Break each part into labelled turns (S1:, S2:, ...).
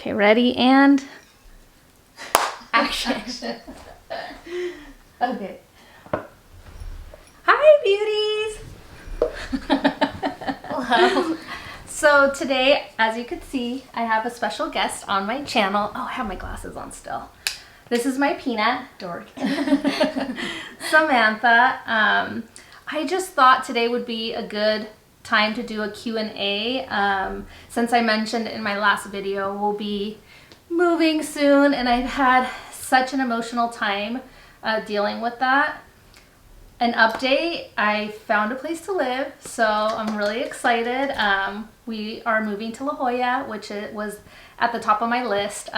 S1: Okay, ready and action. Okay. Hi, beauties.
S2: Hello.
S1: So today, as you can see, I have a special guest on my channel. Oh, I have my glasses on still. This is my peanut, dork, Samantha. I just thought today would be a good time to do a Q&A. Since I mentioned in my last video, we'll be moving soon, and I've had such an emotional time dealing with that. An update, I found a place to live, so I'm really excited. We are moving to La Jolla, which it was at the top of my list.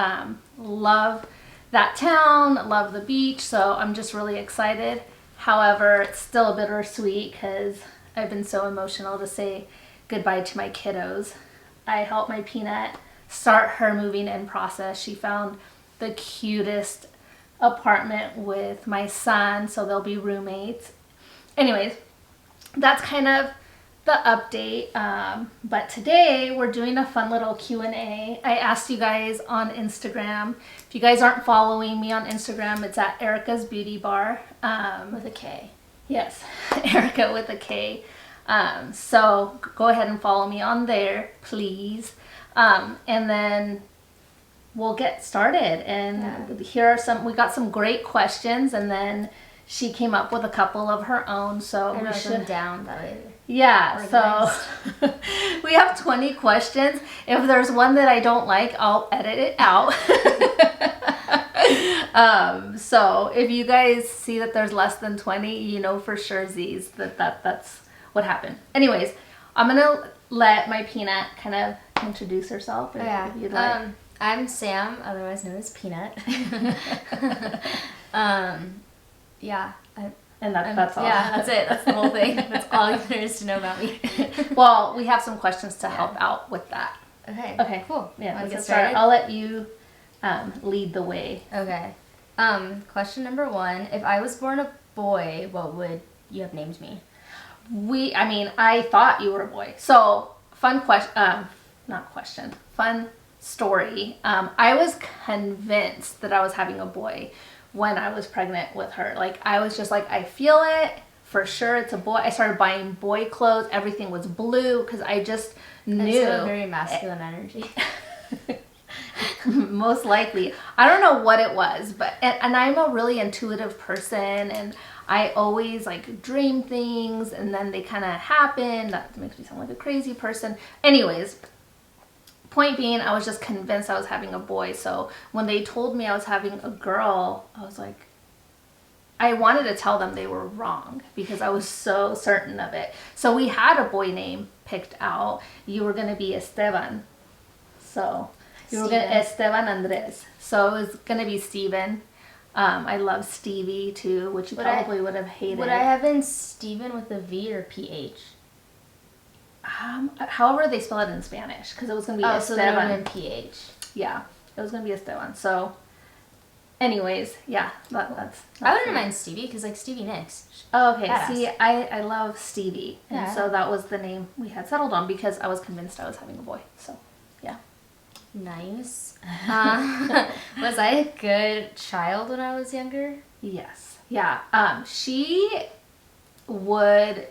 S1: Love that town, love the beach, so I'm just really excited. However, it's still bittersweet because I've been so emotional to say goodbye to my kiddos. I helped my peanut start her moving in process. She found the cutest apartment with my son, so they'll be roommates. Anyways, that's kind of the update, but today we're doing a fun little Q&A. I asked you guys on Instagram. If you guys aren't following me on Instagram, it's at Erika's Beauty Bar.
S2: With a K.
S1: Yes, Erika with a K. So go ahead and follow me on there, please. And then we'll get started. And here are some, we got some great questions, and then she came up with a couple of her own. So
S2: I wrote them down that way.
S1: Yeah,
S2: Organized.
S1: so we have 20 questions. If there's one that I don't like, I'll edit it out. So if you guys see that there's less than 20, you know for sure Z's that's what happened. Anyways, I'm gonna let my peanut kind of introduce herself. If you'd like.
S2: I'm Sam, otherwise known as Peanut. Yeah.
S1: And that's all.
S2: Yeah, that's it. That's the whole thing. That's all there is to know about me.
S1: Well, we have some questions to help out with that.
S2: Okay, cool.
S1: Yeah,
S2: Wanna
S1: let's
S2: get
S1: start.
S2: started?
S1: I'll let you lead the way.
S2: Okay. Question number 1. If I was born a boy, what would you have named me?
S1: I thought you were a boy. So, fun story. I was convinced that I was having a boy when I was pregnant with her. Like, I was just like, I feel it. For sure it's a boy. I started buying boy clothes. Everything was blue because I just knew.
S2: It's a very masculine energy.
S1: Most likely. I don't know what it was, but and I'm a really intuitive person, and I always like dream things and then they kind of happen. That makes me sound like a crazy person. Anyways, point being, I was just convinced I was having a boy. So when they told me I was having a girl, I was like, I wanted to tell them they were wrong because I was so certain of it. So we had a boy name picked out. You were going to be Esteban. So you were going to Esteban Andres. So it was going to be Steven. I love Stevie too, which you probably would have hated.
S2: Would I have been Steven with a V or PH?
S1: However they spell it in Spanish, because it was going to be Esteban.
S2: So that would have been PH.
S1: Yeah, it was going to be Esteban. So, anyways, yeah, that's
S2: I wouldn't mind Stevie, because like Stevie Nicks.
S1: Oh, okay.
S2: Badass.
S1: See, I love Stevie, and
S2: Yeah.
S1: so that was the name we had settled on because I was convinced I was having a boy. So, yeah.
S2: Nice. Was I a good child when I was younger?
S1: Yes. Yeah. She would,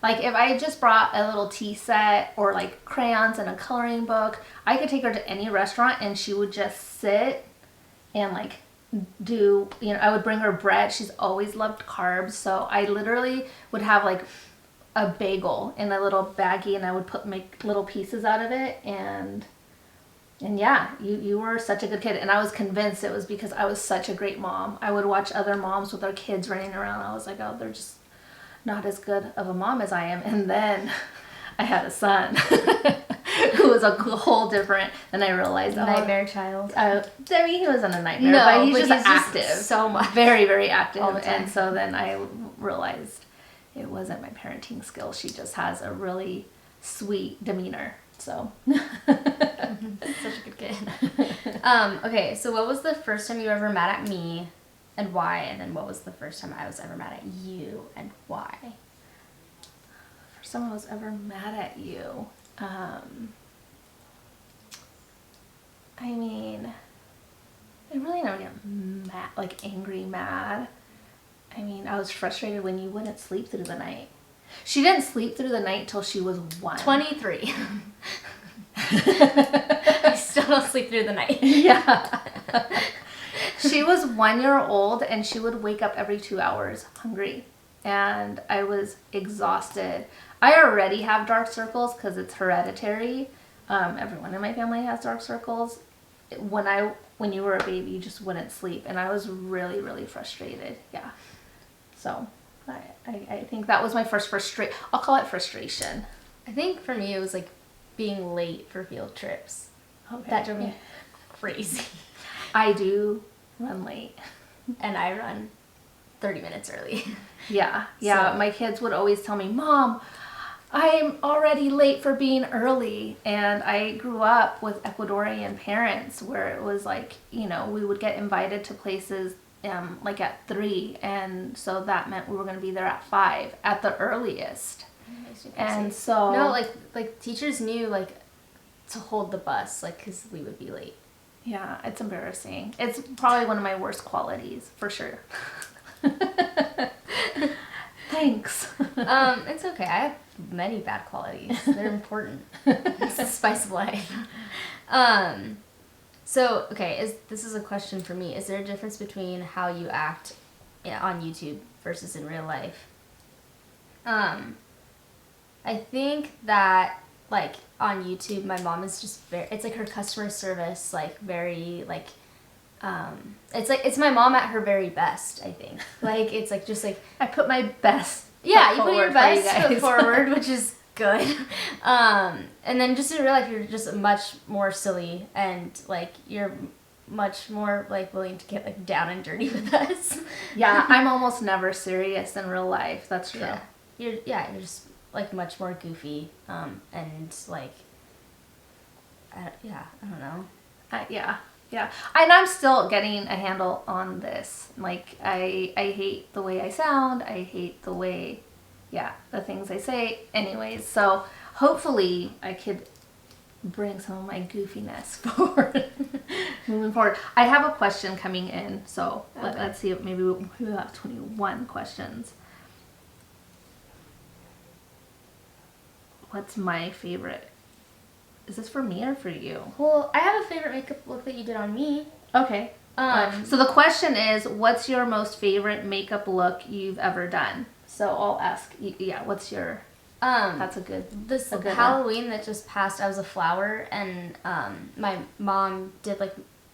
S1: like, if I just brought a little tea set or like crayons and a coloring book, I could take her to any restaurant and she would just sit and like do, I would bring her bread. She's always loved carbs. So I literally would have like a bagel in a little baggie and I would make little pieces out of it. And yeah, you were such a good kid. And I was convinced it was because I was such a great mom. I would watch other moms with their kids running around. I was like, oh, they're just not as good of a mom as I am. And then I had a son who was a whole different, and I realized,
S2: Nightmare child.
S1: I mean, he wasn't a nightmare,
S2: No,
S1: but he's
S2: but
S1: just
S2: he's
S1: active.
S2: just so much.
S1: Very, very active.
S2: All the time.
S1: And so then I realized it wasn't my parenting skills. She just has a really sweet demeanor. So.
S2: Such a good kid. Okay, so what was the first time you were ever mad at me and why? And then what was the first time I was ever mad at you and why?
S1: First time I was ever mad at you. I I mean, I really never get mad, like angry, mad. I mean, I was frustrated when you wouldn't sleep through the night. She didn't sleep through the night till she was 1.
S2: 23. I still don't sleep through the night.
S1: Yeah. She was 1 year old and she would wake up every 2 hours hungry. And I was exhausted. I already have dark circles because it's hereditary. Everyone in my family has dark circles. When you were a baby, you just wouldn't sleep. And I was really, really frustrated. Yeah. So I think that was my first frustration. I'll call it frustration.
S2: I think for me it was like being late for field trips.
S1: Okay.
S2: That drove me crazy.
S1: I do run late.
S2: And I run 30 minutes early.
S1: Yeah.
S2: So-
S1: My kids would always tell me, Mom, I'm already late for being early. And I grew up with Ecuadorian parents where it was like, we would get invited to places like at 3. And so that meant we were going to be there at 5 at the earliest. And so...
S2: No, like teachers knew like to hold the bus, like, because we would be late.
S1: Yeah, it's embarrassing. It's probably one of my worst qualities, for sure. Thanks.
S2: It's okay. I have many bad qualities. They're important. It's the spice of life. So, okay, this is a question for me. Is there a difference between how you act on YouTube versus in real life? I think that, like, on YouTube, my mom is just it's like her customer service, like, very, like, it's my mom at her very best, I think. Like, it's like, just like...
S1: I put my best
S2: Yeah, you put your best
S1: for
S2: foot forward, which is good. And then just in real life, you're just much more silly and, like, you're much more, like, willing to get, like, down and dirty with us.
S1: Yeah, I'm almost never serious in real life. That's true.
S2: Yeah. You're just, like, much more goofy, and, like, I don't know.
S1: Yeah. And I'm still getting a handle on this. Like, I hate the way I sound. I hate the way, the things I say. Anyways, so hopefully I could bring some of my goofiness forward. Moving forward. I have a question coming in, so
S2: Okay.
S1: let's see if maybe we'll have 21 questions. What's my favorite? Is this for me or for you?
S2: Well, I have a favorite makeup look that you did on me.
S1: Okay. So the question is, what's your most favorite makeup look you've ever done? So I'll ask, what's your... that's a good...
S2: This
S1: a good
S2: Halloween that just passed, I was a flower, and my mom did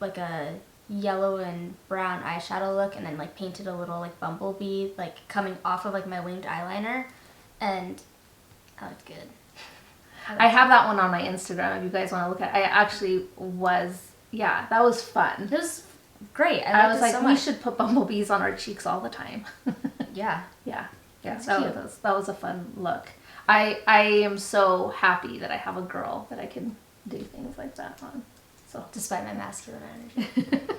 S2: like a yellow and brown eyeshadow look, and then like painted a little like bumblebee like coming off of like my winged eyeliner, and I looked good.
S1: I have that one on my Instagram if you guys want to look at it. I actually was... Yeah, that was fun.
S2: It was great.
S1: I was
S2: liked it
S1: like,
S2: so
S1: we
S2: much.
S1: should put bumblebees on our cheeks all the time.
S2: Yeah.
S1: Yeah,
S2: That's
S1: that
S2: cute.
S1: was a fun look. I am so happy that I have a girl that I can do things like that on. So
S2: Despite my masculine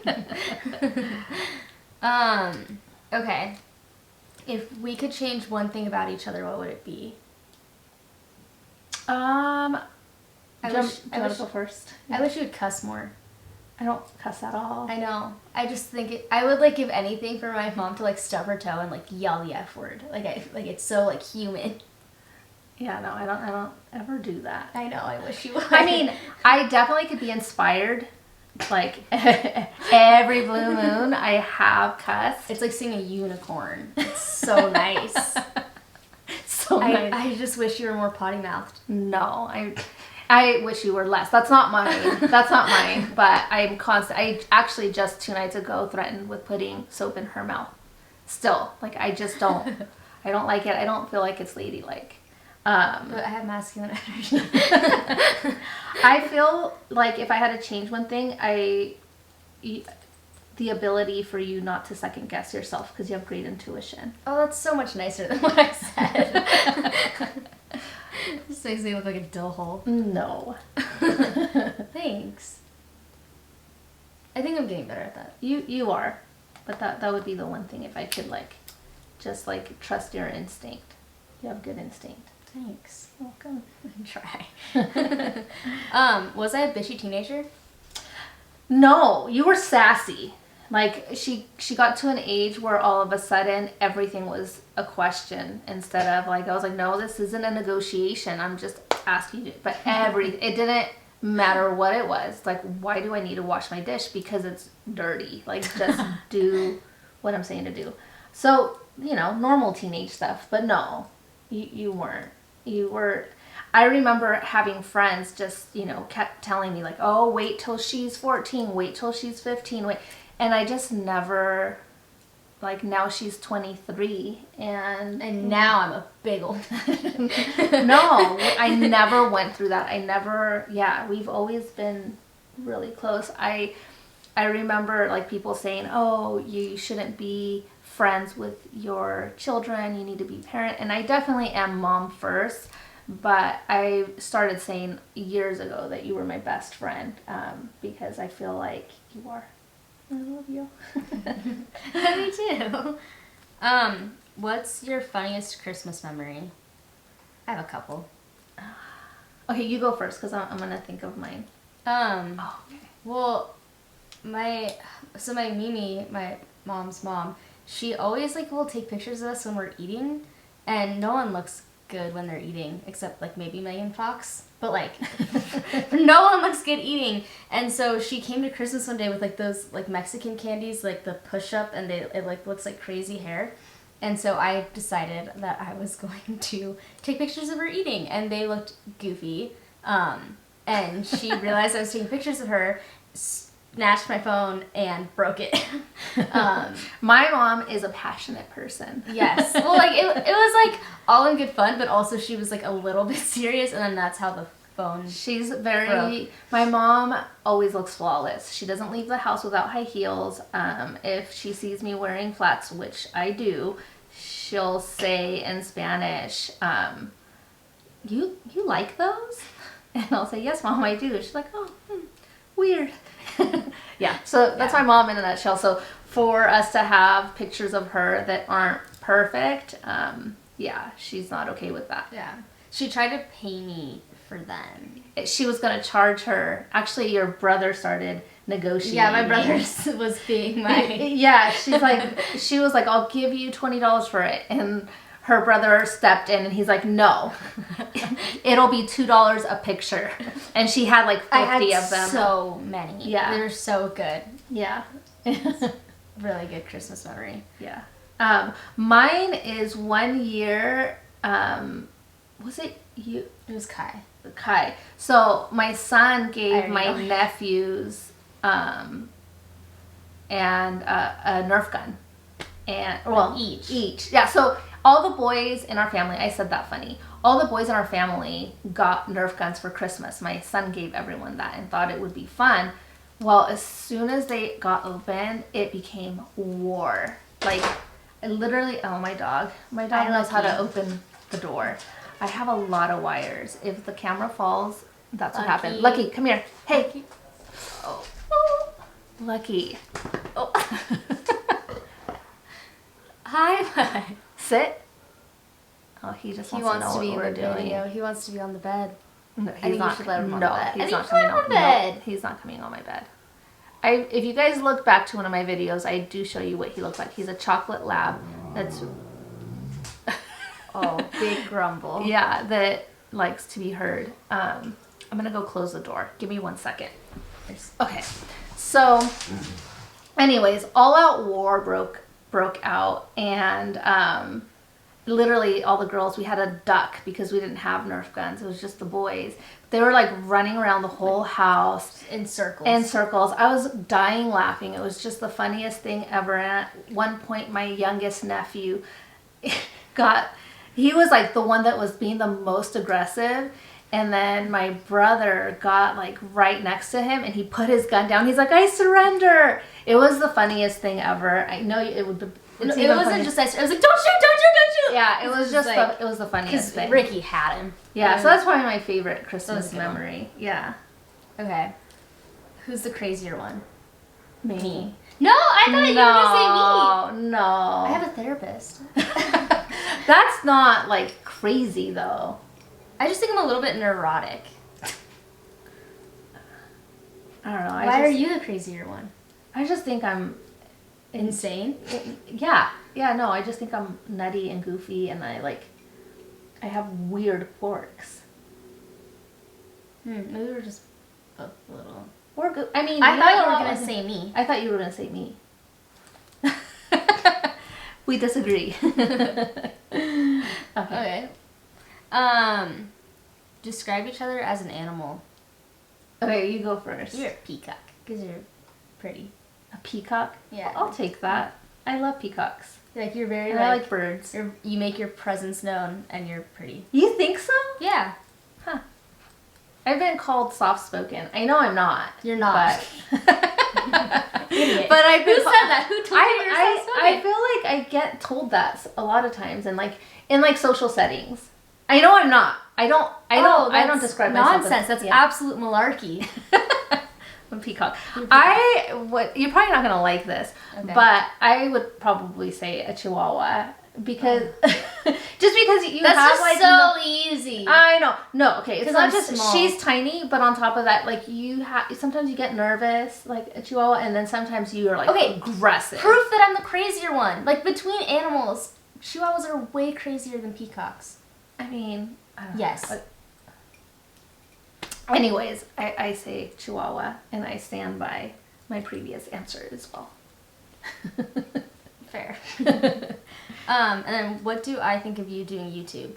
S2: energy. Okay. If we could change one thing about each other, what would it be?
S1: I
S2: wish-
S1: go first.
S2: I wish you would cuss more.
S1: I don't cuss at all.
S2: I know. I just think I would like give anything for my mom to like stub her toe and like yell the F word. Like it's so like human.
S1: Yeah, no, I don't ever do that.
S2: I know. I wish you would.
S1: I mean, I definitely could be inspired. Like every blue moon, I have cussed.
S2: It's like seeing a unicorn. It's so nice.
S1: So nice.
S2: I just wish you were more potty mouthed.
S1: No, I wish you were less. That's not mine. That's not mine. But I'm constant. I actually just 2 nights ago threatened with putting soap in her mouth. Still, like I just don't. I don't like it. I don't feel like it's ladylike.
S2: But I have masculine energy.
S1: I feel like if I had to change one thing, the ability for you not to second guess yourself because you have great intuition.
S2: Oh, that's so much nicer than what I said. This makes me look like a dill hole.
S1: No.
S2: Thanks. I think I'm getting better at that.
S1: You are. But that would be the one thing if I could just trust your instinct. You have good instinct.
S2: Thanks.
S1: Welcome.
S2: Try. Was I a bitchy teenager?
S1: No, you were sassy. Like she got to an age where all of a sudden everything was a question instead of like I was like, no, this isn't a negotiation. I'm just asking you. But it didn't matter what it was. Like, why do I need to wash my dish? Because it's dirty. Like, just do what I'm saying to do. So, normal teenage stuff. But no, you weren't. You were. I remember having friends just, kept telling me like, oh, wait till she's 14, wait till she's 15, wait. And I just never, like, now she's 23
S2: and now I'm a big old
S1: No, I never went through that. We've always been really close. I remember like people saying, oh, you shouldn't be friends with your children, you need to be parent. And I definitely am mom first, but I started saying years ago that you were my best friend, because I feel like you are. I love you.
S2: Me too. What's your funniest Christmas memory? I have a couple.
S1: Okay, you go first because I'm gonna think of mine.
S2: Okay. Well, my Mimi, my mom's mom, she always like will take pictures of us when we're eating, and no one looks good when they're eating except like maybe Megan Fox, but like no one looks good eating. And so she came to Christmas one day with like those like Mexican candies, like the push up, and it like looks like crazy hair. And so I decided that I was going to take pictures of her eating, and they looked goofy. And she realized I was taking pictures of her, snatched my phone and broke it.
S1: My mom is a passionate person.
S2: Yes. Well, like it was like all in good fun, but also she was like a little bit serious, and then that's how the phone.
S1: She's very.
S2: broke.
S1: My mom always looks flawless. She doesn't leave the house without high heels. If she sees me wearing flats, which I do, she'll say in Spanish, "You like those?" And I'll say, "Yes, Mom, I do." She's like, "Oh, weird." Yeah, so that's my mom in a nutshell. So for us to have pictures of her that aren't perfect, she's not okay with that.
S2: Yeah. She tried to pay me for them.
S1: She was going to charge her. Actually, your brother started negotiating.
S2: Yeah, my brother was being my...
S1: Yeah, she was like, I'll give you $20 for it. And her brother stepped in and he's like, no, it'll be $2 a picture. And she had like 50 of them.
S2: So many.
S1: Yeah.
S2: They were so good.
S1: Yeah.
S2: Really good Christmas memory.
S1: Yeah. Mine is 1 year, was it you?
S2: It was Kai.
S1: Kai. So my son gave my nephews and a Nerf gun. And each. Yeah, so all the boys in our family, I said that funny. All the boys in our family got Nerf guns for Christmas. My son gave everyone that and thought it would be fun. Well, as soon as they got opened, it became war. Like, literally, my dog knows how to open the door. I have a lot of wires. If the camera falls, that's what happened. Lucky, come here. Hey.
S2: Lucky.
S1: Oh. Lucky. Oh.
S2: Hi.
S1: Sit. Oh, he just wants to know what we're doing.
S2: He wants to be on the bed.
S1: No,
S2: I think you should let him on the bed.
S1: He's not coming on bed. No, he's not coming on my bed. If you guys look back to one of my videos, I do show you what he looks like. He's a chocolate lab that's...
S2: Oh, big grumble.
S1: Yeah, that likes to be heard. I'm going to go close the door. Give me 1 second. Okay. So, anyways, all out war broke out, and literally all the girls, we had a duck because we didn't have Nerf guns. It was just the boys. They were like running around the whole house
S2: in circles.
S1: I was dying laughing. It was just the funniest thing ever. And at one point, my youngest nephew he was like the one that was being the most aggressive. And then my brother got like right next to him and he put his gun down. He's like, I surrender. It was the funniest thing ever. I know it would.
S2: It wasn't just I was like, don't shoot.
S1: Yeah, it was just it was the funniest thing.
S2: Ricky had him.
S1: Yeah, so that's probably my favorite Christmas memory. Yeah.
S2: Okay. Who's the crazier one?
S1: Me.
S2: No, I thought you were gonna say me.
S1: No.
S2: I have a therapist.
S1: That's not like crazy though.
S2: I just think I'm a little bit neurotic.
S1: I don't know.
S2: Why are you the crazier one?
S1: I just think I'm
S2: insane.
S1: Yeah. No, I just think I'm nutty and goofy, and I have weird quirks.
S2: Maybe we're just both a little.
S1: I mean,
S2: I thought you were gonna say me.
S1: I thought you were gonna say me. We disagree.
S2: Okay. Describe each other as an animal.
S1: Okay, you go first.
S2: You're a peacock because you're pretty.
S1: A peacock?
S2: Yeah.
S1: I'll take that. I love peacocks.
S2: Like you're very.
S1: And I like birds.
S2: You make your presence known, and you're pretty.
S1: You think so?
S2: Yeah.
S1: Huh. I've been called soft-spoken. I know I'm not.
S2: You're not.
S1: But,
S2: Idiot.
S1: But I've been
S2: Who said that? Who told you you're soft-spoken?
S1: I feel like I get told that a lot of times, and in social settings. I know I'm not. I don't describe myself as
S2: nonsense. That's absolute malarkey.
S1: I'm a peacock. You're probably not gonna like this, but I would probably say a Chihuahua because just because you
S2: that's
S1: have
S2: just so easy.
S1: I know. No, okay. It's not
S2: I'm
S1: just
S2: small.
S1: She's tiny, but on top of that, sometimes you get nervous, like a Chihuahua, and then sometimes you are aggressive.
S2: Proof that I'm the crazier one. Like between animals, Chihuahuas are way crazier than peacocks.
S1: I mean, I don't know.
S2: Yes.
S1: Anyways, I say Chihuahua, and I stand by my previous answer as well.
S2: Fair. And then what do I think of you doing YouTube?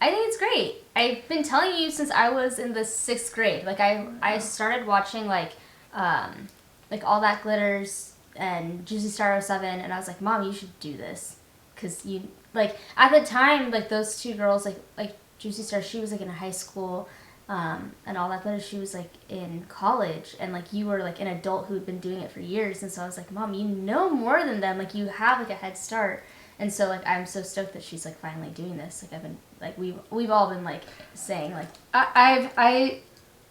S2: I think it's great. I've been telling you since I was in the 6th grade. Like I started watching like All That Glitters and Juicy Star 07, and I was like, Mom, you should do this. Cause at the time, those two girls, like Juicy Star, she was in high school, and All That Glitter, she was in college, and you were an adult who'd been doing it for years, and so I was like, Mom, you know more than them, you have a head start, and so I'm so stoked that she's finally doing this. I've been we've all been saying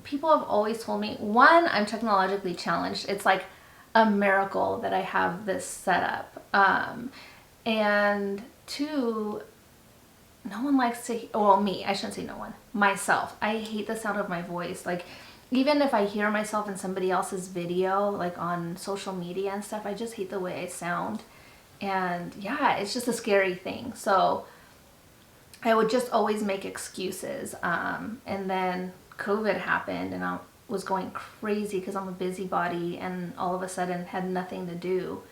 S1: people have always told me, one, I'm technologically challenged. It's a miracle that I have this set up. And two, no one likes to, me, I shouldn't say no one, myself. I hate the sound of my voice. Even if I hear myself in somebody else's video, on social media and stuff, I just hate the way I sound. And yeah, it's just a scary thing. So I would just always make excuses. And then COVID happened, and I was going crazy because I'm a busybody, and all of a sudden had nothing to do.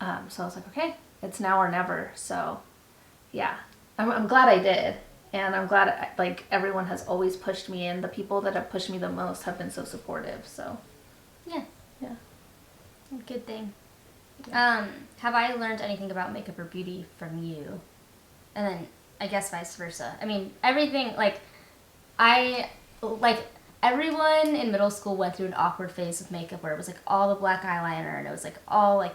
S1: So I was like, okay, it's now or never. So yeah, I'm glad I did, and I'm glad everyone has always pushed me, and the people that have pushed me the most have been so supportive. So
S2: yeah, good thing.
S1: Yeah.
S2: Have I learned anything about makeup or beauty from you? And then I guess vice versa. I mean, everything everyone in middle school went through an awkward phase of makeup where it was all the black eyeliner, and it was all the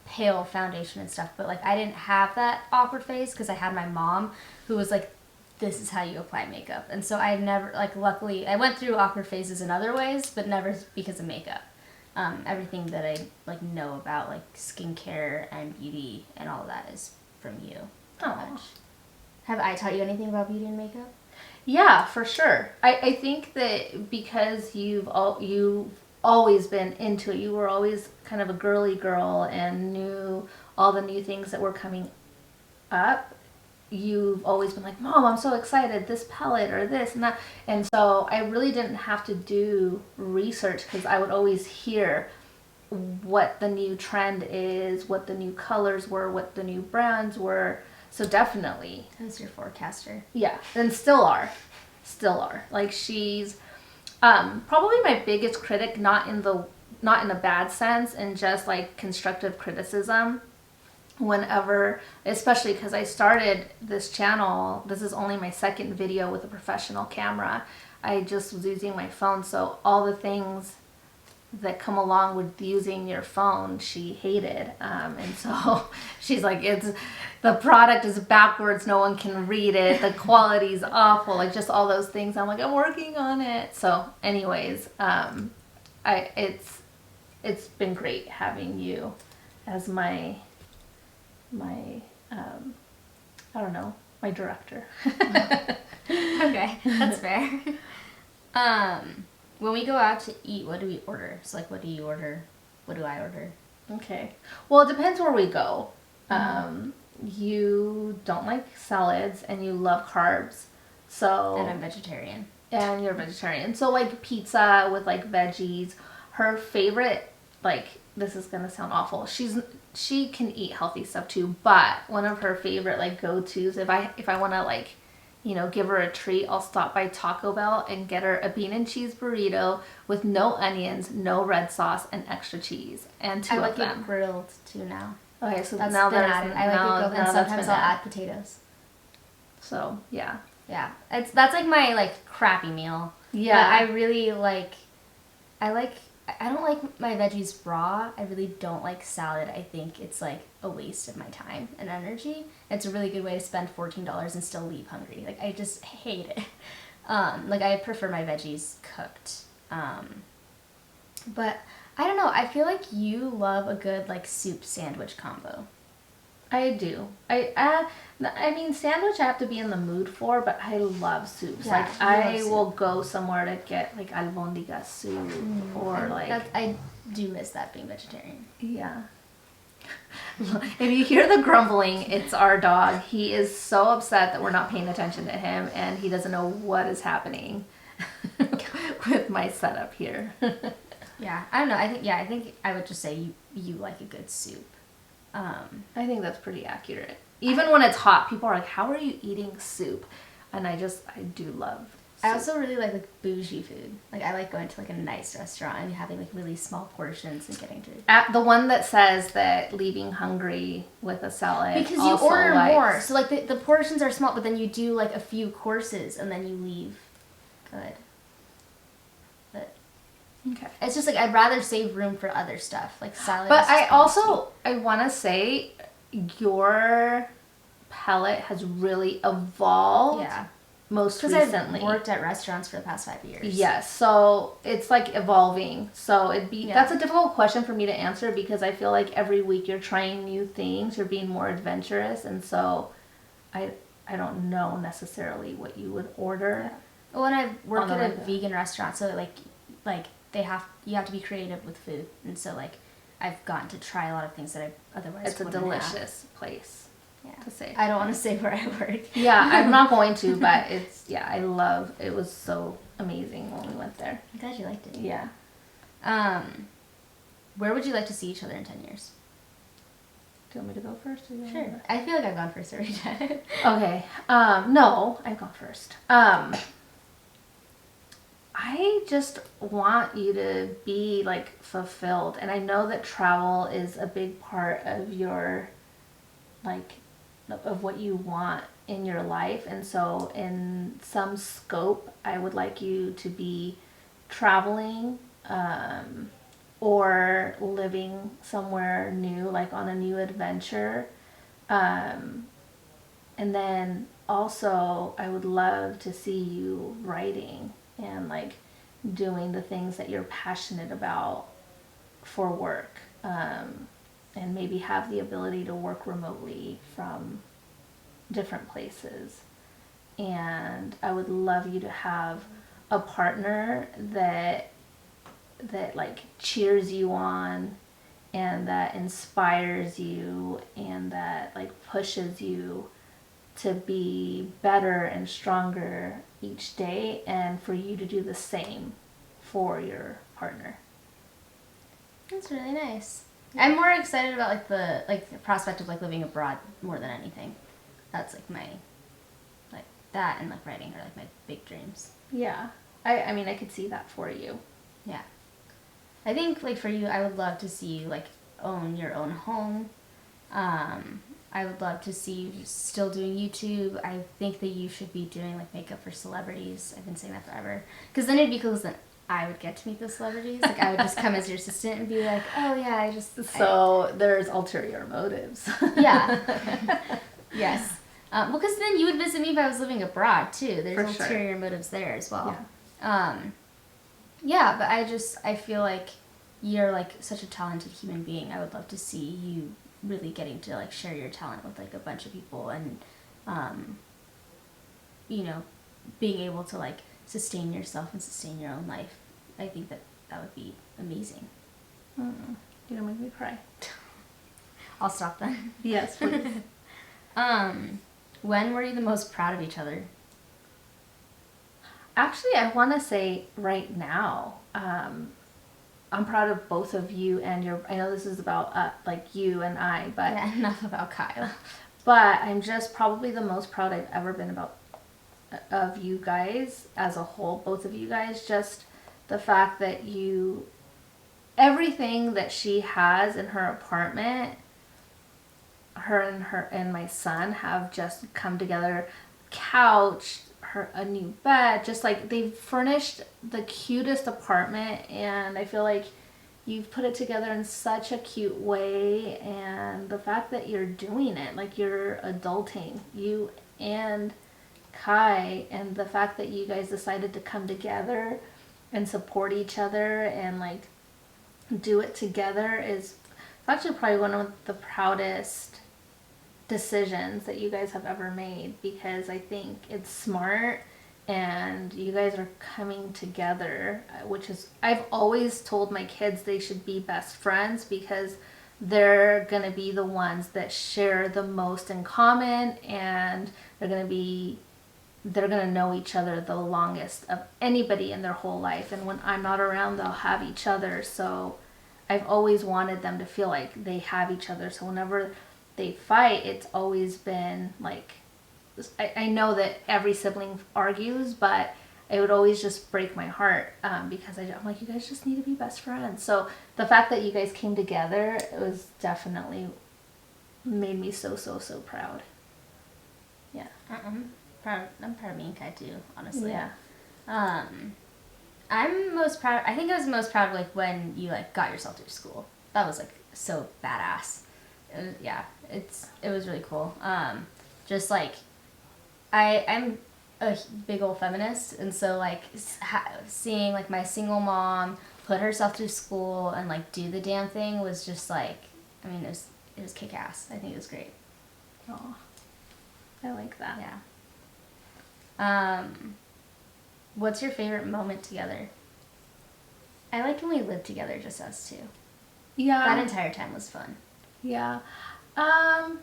S2: pale foundation and stuff, but I didn't have that awkward phase because I had my mom who was this is how you apply makeup, and so I never luckily I went through awkward phases in other ways, but never because of makeup. Everything that I know about skincare and beauty and all of that is from you.
S1: Oh.
S2: Have I taught you anything about beauty and makeup?
S1: Yeah, for sure. I think that because you've always been into it, you were always kind of a girly girl and knew all the new things that were coming up. You've always been like, Mom, I'm so excited, this palette or this and that. And so I really didn't have to do research because I would always hear what the new trend is, what the new colors were, what the new brands were. So definitely.
S2: Who's your forecaster?
S1: Yeah, and still are. She's probably my biggest critic, not in a bad sense, and just constructive criticism. Whenever, especially because I started this channel, this is only my 2nd video with a professional camera. I just was using my phone, so all the things that come along with using your phone, she hated. And so she's the product is backwards, no one can read it, the quality's awful, just all those things. I'm I'm working on it. So anyways, it's been great having you as my I don't know, my director.
S2: Okay, that's fair. When we go out to eat, what do we order? So like, what do you order? What do I order?
S1: Okay. Well, it depends where we go. You don't like salads and you love carbs. So
S2: And I'm vegetarian.
S1: And you're vegetarian. So like pizza with like veggies. Her favorite, like, this is gonna sound awful. She can eat healthy stuff too, but one of her favorite like go-tos, if I wanna like, you know, give her a treat, I'll stop by Taco Bell and get her a bean and cheese burrito with no onions, no red sauce, and extra cheese. And two
S2: I
S1: of
S2: like
S1: them.
S2: it grilled too now.
S1: Okay, so
S2: That's
S1: now
S2: been
S1: there's
S2: added. I like
S1: now,
S2: it grilled,
S1: now
S2: and
S1: that's
S2: sometimes
S1: been
S2: I'll
S1: added.
S2: add potatoes.
S1: So yeah.
S2: Yeah, that's like my like crappy meal.
S1: Yeah.
S2: But I really like. I don't like my veggies raw. I really don't like salad. I think it's like a waste of my time and energy. It's a really good way to spend $14 and still leave hungry. Like I just hate it. Like I prefer my veggies cooked. But I don't know. I feel like you love a good like soup sandwich combo.
S1: I do. I mean, sandwich I have to be in the mood for, but I love soups.
S2: Yeah,
S1: like
S2: you
S1: I
S2: love
S1: will go somewhere to get like albondiga soup or like
S2: I do miss that being vegetarian.
S1: yeah. If you hear the grumbling, it's our dog. He is so upset that we're not paying attention to him, and he doesn't know what is happening with my setup here.
S2: Yeah, I don't know. I think I would just say you like a good soup.
S1: I think that's pretty accurate. Even when it's hot, people are like, "How are you eating soup?" And I do love soup.
S2: I also really like bougie food. Like I like going to like a nice restaurant and having like really small portions and getting to
S1: At the one that says that leaving hungry with a salad
S2: because you
S1: also
S2: order
S1: likes-
S2: more. So like the portions are small, but then you do like a few courses and then you leave good. But
S1: Okay.
S2: it's just like I'd rather save room for other stuff like salad.
S1: But I want to say your palate has really evolved.
S2: Yeah.
S1: Most
S2: Because
S1: recently.
S2: I've worked at restaurants for the past 5 years.
S1: Yes, so it's like evolving. So
S2: Yeah.
S1: that's a difficult question for me to answer because I feel like every week you're trying new things, you're being more adventurous, and so I don't know necessarily what you would order.
S2: Yeah. Well, and I've worked
S1: On
S2: at
S1: the
S2: a
S1: regular.
S2: vegan restaurant, so like you have to be creative with food, and so like I've gotten to try a lot of things that I otherwise
S1: It's a
S2: wouldn't
S1: delicious place
S2: have.
S1: to say.
S2: I don't want to say where I work.
S1: Yeah, I'm not going to, but it was so amazing when we went there.
S2: I'm glad you liked it.
S1: Yeah.
S2: Where would you like to see each other in 10 years?
S1: Do you want me to go first? Or you want me to
S2: Sure. I feel like I've gone first every time.
S1: Okay. No, I've gone first. I just want you to be like fulfilled, and I know that travel is a big part of your like of what you want in your life, and so in some scope I would like you to be traveling or living somewhere new, like on a new adventure, and then also I would love to see you writing and like doing the things that you're passionate about for work, and maybe have the ability to work remotely from different places. And I would love you to have a partner that like cheers you on and that inspires you and that like pushes you to be better and stronger each day, and for you to do the same for your partner.
S2: That's really nice. I'm more excited about like the prospect of like living abroad more than anything. That's like my like that and like writing are like my big dreams.
S1: Yeah. I mean, I could see that for you.
S2: Yeah. I think like for you, I would love to see you like own your own home. I would love to see you still doing YouTube. I think that you should be doing like makeup for celebrities. I've been saying that forever. Because then it'd be cool because then I would get to meet the celebrities. Like I would just come as your assistant and be like, oh yeah,
S1: There's ulterior motives.
S2: Yeah. Yes. Well, because then you would visit me if I was living abroad too. There's
S1: For
S2: ulterior motives there as well.
S1: Yeah.
S2: Yeah, but I feel like you're like such a talented human being. I would love to see you really getting to like share your talent with like a bunch of people and, you know, being able to like sustain yourself and sustain your own life I think that would be amazing.
S1: Mm, you're gonna make me cry.
S2: I'll stop then.
S1: Yes, please.
S2: When were you the most proud of each other?
S1: Actually, I want to say right now, I'm proud of both of you and your. I know this is about like you and I, but
S2: Yeah, enough about Kyle.
S1: but I'm just probably the most proud I've ever been about of you guys as a whole, both of you guys. Just the fact that you, everything that she has in her apartment, her and my son have just come together. Couch, a new bed, just like they've furnished the cutest apartment, and I feel like you've put it together in such a cute way. And the fact that you're doing it, like you're adulting, you and Kai, and the fact that you guys decided to come together and support each other and like do it together is actually probably one of the proudest decisions that you guys have ever made, because I think it's smart and you guys are coming together, which is, I've always told my kids they should be best friends because they're going to be the ones that share the most in common, and they're going to know each other the longest of anybody in their whole life. And when I'm not around, they'll have each other. So I've always wanted them to feel like they have each other. So whenever they fight, it's always been like, I know that every sibling argues, but it would always just break my heart because I'm like, you guys just need to be best friends. So the fact that you guys came together, it was definitely made me so proud. Yeah.
S2: I'm proud of me and Kai too, honestly.
S1: Yeah.
S2: I'm most proud. I think I was most proud of like when you like got yourself through school. That was like so badass. It was really cool. Just like I'm a big old feminist, and so like seeing like my single mom put herself through school and like do the damn thing was just like, I mean, it was kick ass. I think it was great.
S1: Oh, I like that.
S2: Yeah. What's your favorite moment together? I liked when we lived together, just us two.
S1: Yeah.
S2: That entire time was fun.
S1: Yeah. I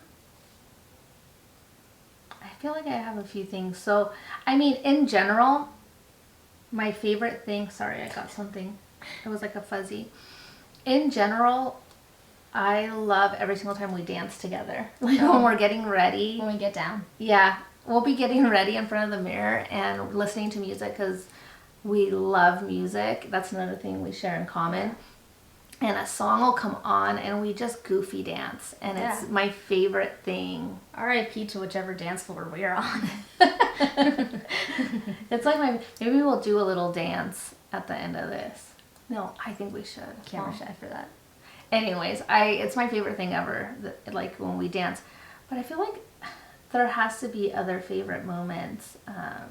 S1: feel like I have a few things. So, I mean, in general, my favorite thing, sorry, I got something. It was like a fuzzy. In general, I love every single time we dance together. Like when we're getting ready.
S2: When we get down.
S1: Yeah. We'll be getting ready in front of the mirror and listening to music because we love music. That's another thing we share in common. And a song will come on and we just goofy dance. And it's my favorite thing.
S2: R.I.P. to whichever dance floor we're on.
S1: It's like maybe we'll do a little dance at the end of this. No, I think we should.
S2: Camera shy for that.
S1: Anyways, it's my favorite thing ever, like when we dance. But I feel like there has to be other favorite moments.
S2: I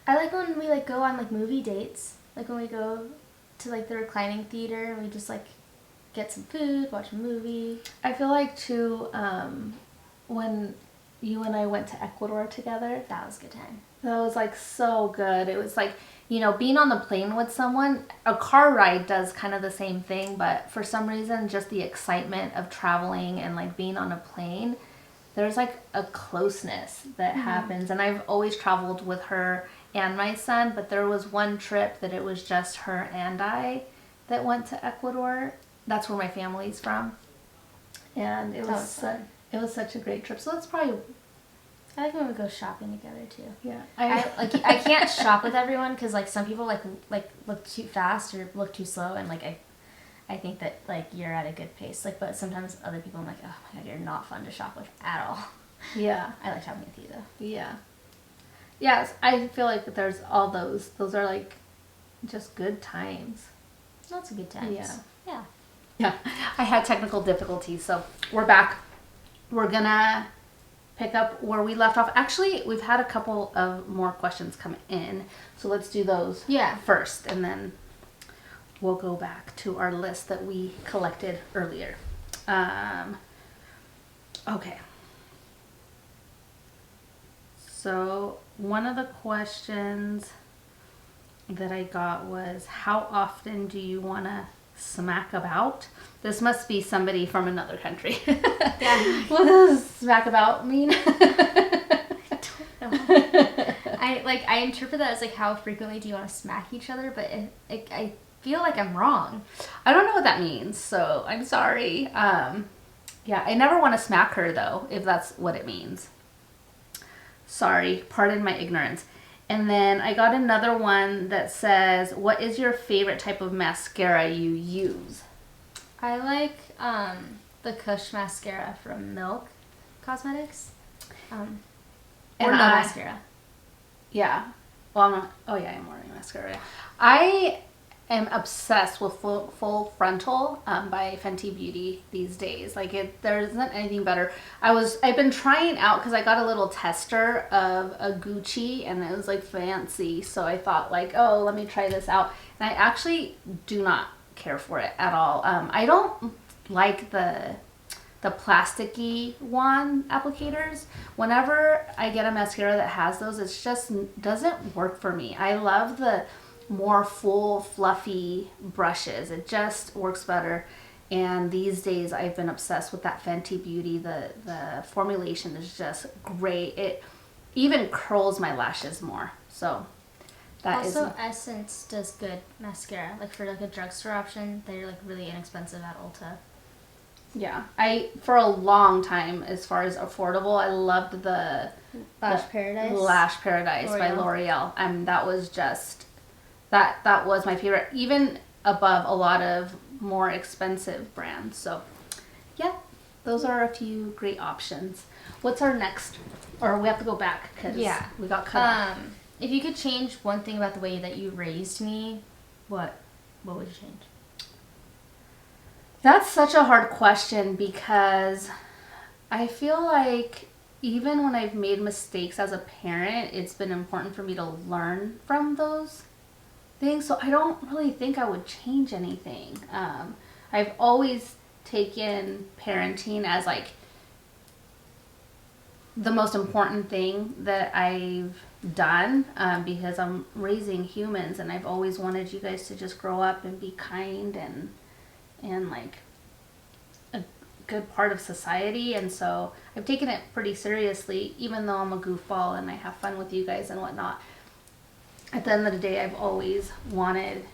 S2: like when we like go on like movie dates. Like when we go to like the reclining theater and we just like get some food, watch a movie.
S1: I feel like too, when you and I went to Ecuador together.
S2: That was a good time.
S1: That was like so good. It was like, you know, being on the plane with someone, a car ride does kind of the same thing, but for some reason, just the excitement of traveling and like being on a plane, there's like a closeness that happens. And I've always traveled with her and my son, but there was one trip that it was just her and I that went to Ecuador. That's where my family's from. And it was such a great trip. So that's probably,
S2: I like when we go shopping together too.
S1: yeah.
S2: I can't shop with everyone because like some people like look too fast or look too slow, and like I think that like you're at a good pace. Like, but sometimes other people I'm like, oh my god, you're not fun to shop with at all.
S1: Yeah.
S2: I like shopping with you though.
S1: Yeah. Yes, I feel like there's all those. Those are like just good times.
S2: Lots of good times.
S1: Yeah.
S2: Yeah.
S1: Yeah. I had technical difficulties, so we're back. We're gonna pick up where we left off. Actually, we've had a couple of more questions come in, so let's do those first, and then we'll go back to our list that we collected earlier. Okay. So one of the questions that I got was, how often do you want to smack about? This must be somebody from another country.
S2: Yeah.
S1: What does smack about mean?
S2: I don't know. I interpret that as like, how frequently do you want to smack each other? But I feel like I'm wrong.
S1: I don't know what that means, so I'm sorry. Yeah, I never want to smack her though, if that's what it means. Sorry, pardon my ignorance. And then I got another one that says, what is your favorite type of mascara you use?
S2: I like the Cuss mascara from Milk Cosmetics. Or no mascara.
S1: Yeah. Well, I'm not. Oh yeah, I'm wearing mascara. I am obsessed with full frontal by Fenty Beauty these days. Like there isn't anything better. I've been trying out because I got a little tester of a Gucci and it was like fancy. So I thought like, oh, let me try this out. And I actually do not care for it at all. I don't like the plasticky wand applicators. Whenever I get a mascara that has those, it just doesn't work for me. I love the more full fluffy brushes. It just works better. And these days I've been obsessed with that Fenty Beauty. The formulation is just great. It even curls my lashes more. So that
S2: also, Essence does good mascara. Like for like a drugstore option, they're like really inexpensive at Ulta.
S1: Yeah, for a long time, as far as affordable, I loved the
S2: Lash Paradise.
S1: Lash Paradise by L'Oreal. That was just that was my favorite, even above a lot of more expensive brands. So, yeah, those are a few great options. What's our next? Or we have to go back because we got cut off.
S2: If you could change one thing about the way that you raised me, what would you change?
S1: That's such a hard question because I feel like even when I've made mistakes as a parent, it's been important for me to learn from those things. So I don't really think I would change anything. I've always taken parenting as like the most important thing that I've done because I'm raising humans and I've always wanted you guys to just grow up and be kind and like a good part of society. And so I've taken it pretty seriously, even though I'm a goofball and I have fun with you guys and whatnot. At the end of the day, I've always wanted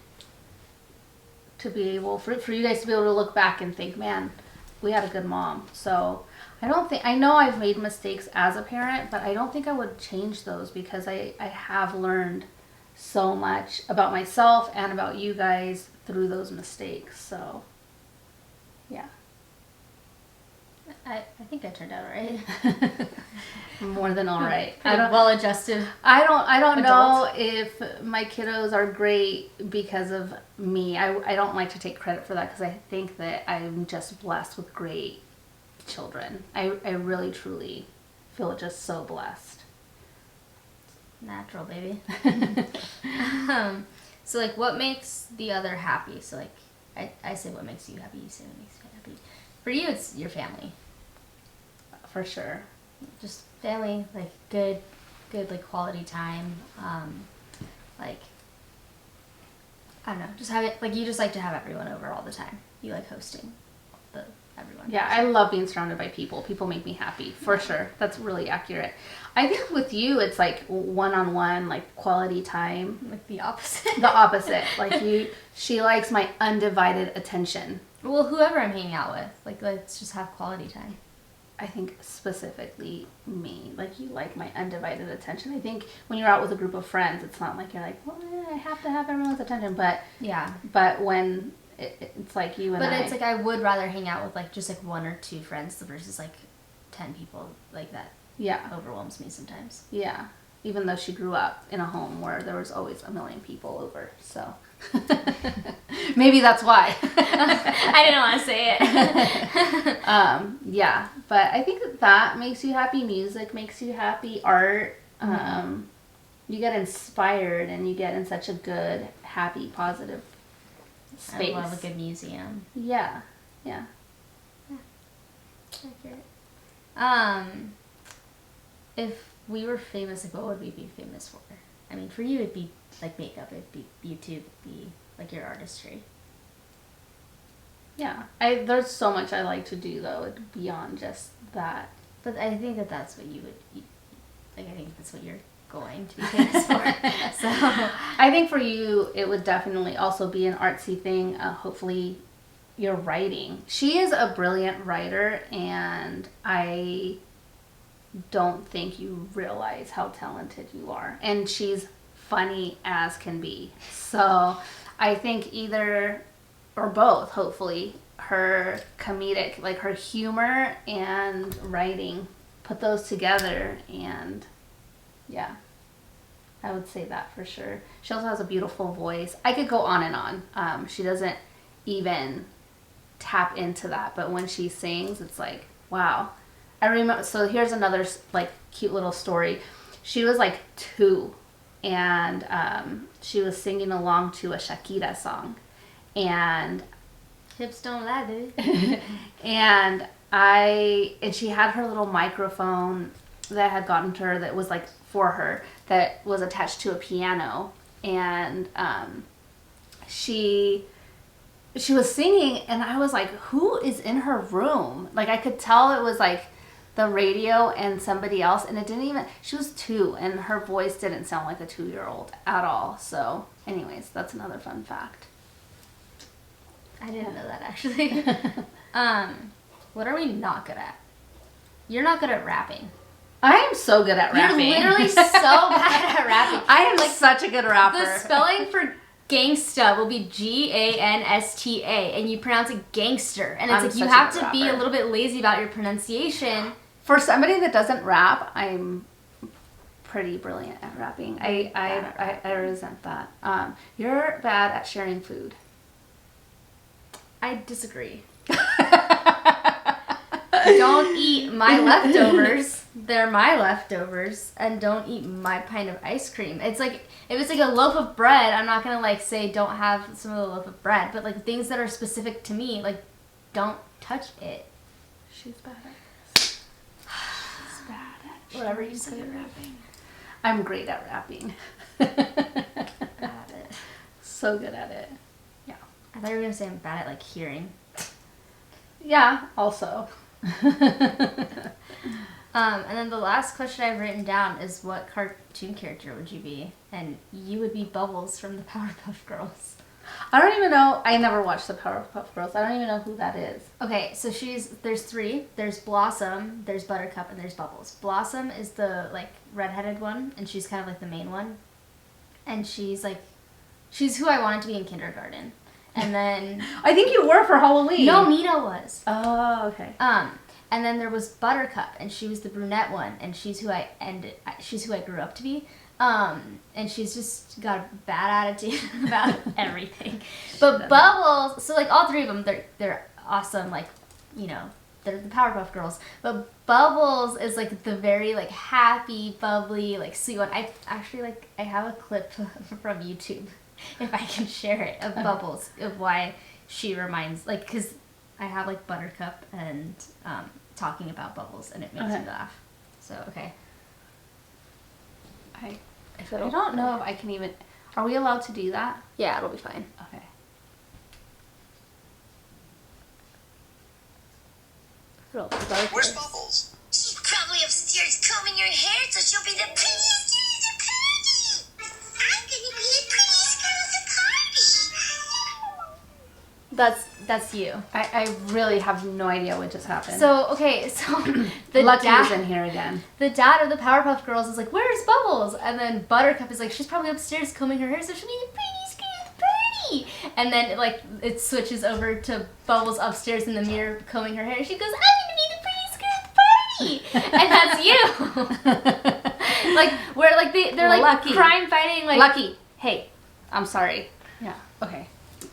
S1: to be able, for you guys to be able to look back and think, man, we had a good mom. So I know I've made mistakes as a parent, but I don't think I would change those because I have learned so much about myself and about you guys through those mistakes. So yeah.
S2: I think I turned out all right.
S1: More than all right.
S2: Well adjusted.
S1: I don't know if my kiddos are great because of me. I don't like to take credit for that because I think that I'm just blessed with great children. I really truly feel just so blessed.
S2: Natural, baby. So like, what makes the other happy? So like, I say what makes you happy, you say what makes you happy. For you, it's your family.
S1: For sure.
S2: Just family, like good like quality time. Like, I don't know, just have it, like you just like to have everyone over all the time. You like hosting everyone.
S1: Yeah, I love being surrounded by people. People make me happy, for sure. That's really accurate. I think with you, it's like one-on-one, like quality time.
S2: Like the opposite.
S1: The opposite. Like she likes my undivided attention.
S2: Well, whoever I'm hanging out with, like let's just have quality time.
S1: I think specifically me. Like you like my undivided attention. I think when you're out with a group of friends, it's not like you're like, well, I have to have everyone's attention. But
S2: yeah.
S1: But when it's like you and I.
S2: But it's like I would rather hang out with like just like one or two friends versus like 10 people like that.
S1: Yeah.
S2: Overwhelms me sometimes.
S1: Yeah. Even though she grew up in a home where there was always a million people over, so maybe that's why.
S2: I didn't want to say it.
S1: Yeah, but I think that makes you happy. Music makes you happy. Art. You get inspired and you get in such a good, happy, positive space.
S2: I love a good museum.
S1: Yeah.
S2: Accurate. If we were famous, like what would we be famous for? I mean, for you it'd be like makeup, it'd be YouTube, it'd be like your artistry.
S1: Yeah, there's so much I like to do though beyond just that.
S2: But I think that's what you would, like, I think that's what you're going to be famous for. So
S1: I think for you, it would definitely also be an artsy thing. Hopefully, your writing. She is a brilliant writer, and I don't think you realize how talented you are. And she's funny as can be. So I think either or both, hopefully, her comedic, like her humor and writing, put those together, and yeah, I would say that for sure. She also has a beautiful voice. I could go on and on. She doesn't even tap into that, but when she sings, it's like, wow. I remember, so here's another like cute little story. She was like 2, and she was singing along to a Shakira song, and
S2: hips don't lie, baby.
S1: and she had her little microphone that I had gotten to her that was like for her, that was attached to a piano, and she was singing, and I was like, who is in her room? Like, I could tell it was like the radio and somebody else, and it didn't even, she was 2, and her voice didn't sound like a 2-year-old at all. So anyways, that's another fun fact.
S2: I didn't know that, actually. What are we not good at? You're not good at rapping.
S1: I am so good at rapping.
S2: You're literally so bad at rapping.
S1: I am like such a good rapper.
S2: The spelling for gangsta will be Gansta, and you pronounce it gangster. And it's like you have to be a little bit lazy about your pronunciation.
S1: For somebody that doesn't rap, I'm pretty brilliant at rapping. I resent that. You're bad at sharing food.
S2: I disagree. Don't eat my leftovers. They're my leftovers. And don't eat my pint of ice cream. It's like, if it's like a loaf of bread, I'm not going to like say don't have some of the loaf of bread. But like things that are specific to me, like don't touch it.
S1: She's bad at this. She's bad at
S2: whatever you say. Rapping.
S1: I'm great at rapping.
S2: Bad at it.
S1: So good at it. Yeah.
S2: I thought you were going to say I'm bad at like hearing.
S1: Yeah, also.
S2: And then the last question I've written down is, what cartoon character would you be? And you would be Bubbles from the Powerpuff Girls.
S1: I don't even know. I never watched the Powerpuff Girls. I don't even know who that is.
S2: Okay, so there's 3. There's Blossom, there's Buttercup, and there's Bubbles. Blossom is the like redheaded one, and she's kind of like the main one. And she's who I wanted to be in kindergarten. And then
S1: I think you were for Halloween.
S2: No, Mina was.
S1: Oh, okay.
S2: And then there was Buttercup, and she was the brunette one, and she's who I grew up to be. And she's just got a bad attitude about everything. But Bubbles, so like all 3 of them, they're awesome. Like, you know, they're the Powerpuff Girls. But Bubbles is like the very like happy, bubbly, like sweet one. I actually I have a clip from YouTube, if I can share it, of Bubbles, of why she reminds, like, because I have like Buttercup and talking about Bubbles, and it makes me laugh. So okay.
S1: I don't know if I can even. Are we allowed to do that?
S2: Yeah, it'll be fine.
S1: Okay.
S3: Where's Bubbles?
S4: She's probably upstairs combing her hair so she'll be the prettiest girl at the party. I'm gonna be the prettiest girl at the party.
S2: That's you.
S1: I really have no idea what just happened.
S2: So, okay, so the
S1: Lucky's in here again.
S2: The dad of the Powerpuff Girls is like, where's Bubbles? And then Buttercup is like, she's probably upstairs combing her hair so she'll be the prettiest girl at the party. And then it switches over to Bubbles upstairs in the mirror combing her hair, and she goes, I'm gonna be the prettiest girl at the party. And that's you. Like, where they're like
S1: Lucky.
S2: crime fighting, like
S1: Lucky. Hey, I'm sorry. Yeah. Okay.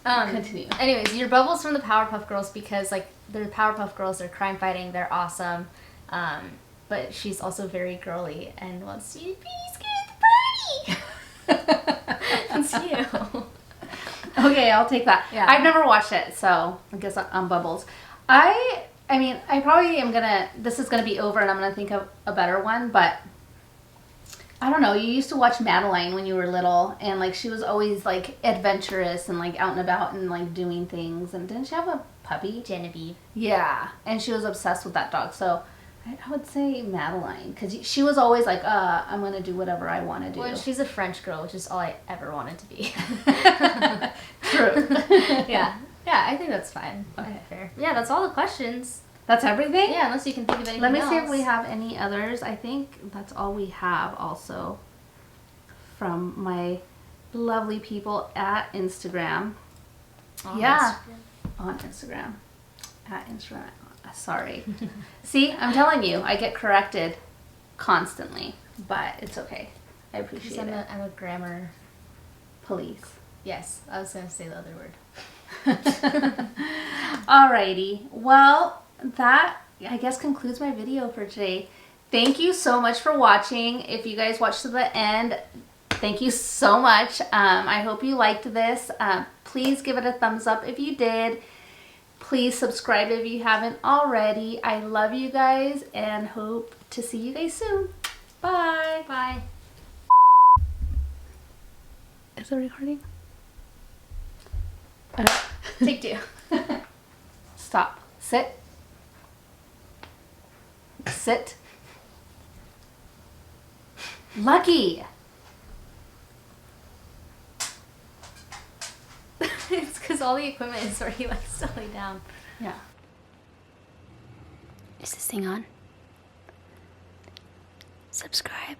S1: Continue.
S2: Anyways, you're Bubbles from the Powerpuff Girls because like they're the Powerpuff Girls, they're crime fighting, they're awesome. But she's also very girly and wants to be the prettiest girl at the party. That's you.
S1: Okay, I'll take that.
S2: Yeah.
S1: I've never watched it, so I guess I'm Bubbles. I mean, I probably am gonna. This is gonna be over, and I'm gonna think of a better one. But I don't know, you used to watch Madeline when you were little, and like she was always like adventurous and like out and about and like doing things. And didn't she have a puppy?
S2: Genevieve.
S1: Yeah, and she was obsessed with that dog. So I would say Madeline, because she was always like, I'm gonna do whatever I want to do.
S2: Well, she's a French girl, which is all I ever wanted to be.
S1: True.
S2: Yeah, I think that's fine.
S1: Okay.
S2: Fair. Yeah, that's all the questions.
S1: That's everything?
S2: Yeah, unless you can think of anything
S1: Let me
S2: else.
S1: see if we have any others. I think that's all we have also from my lovely people at Instagram.
S2: On
S1: Yeah.
S2: Instagram.
S1: On Instagram. At Instagram. Sorry. See, I'm telling you, I get corrected constantly, but it's okay. I appreciate
S2: I'm
S1: it.
S2: a grammar...
S1: Police.
S2: Yes, I was going to say the other word.
S1: Alrighty. Well, that I guess concludes my video for today. Thank you so much for watching. If you guys watched to the end, thank you so much. I hope you liked this. Please give it a thumbs up if you did. Please subscribe if you haven't already. I love you guys and hope to see you guys soon. Bye.
S2: Bye.
S1: Is it recording?
S2: Take 2.
S1: Stop. Sit. Sit. Lucky.
S2: It's because all the equipment is already like still laid down.
S1: Yeah.
S3: Is this thing on? Subscribe.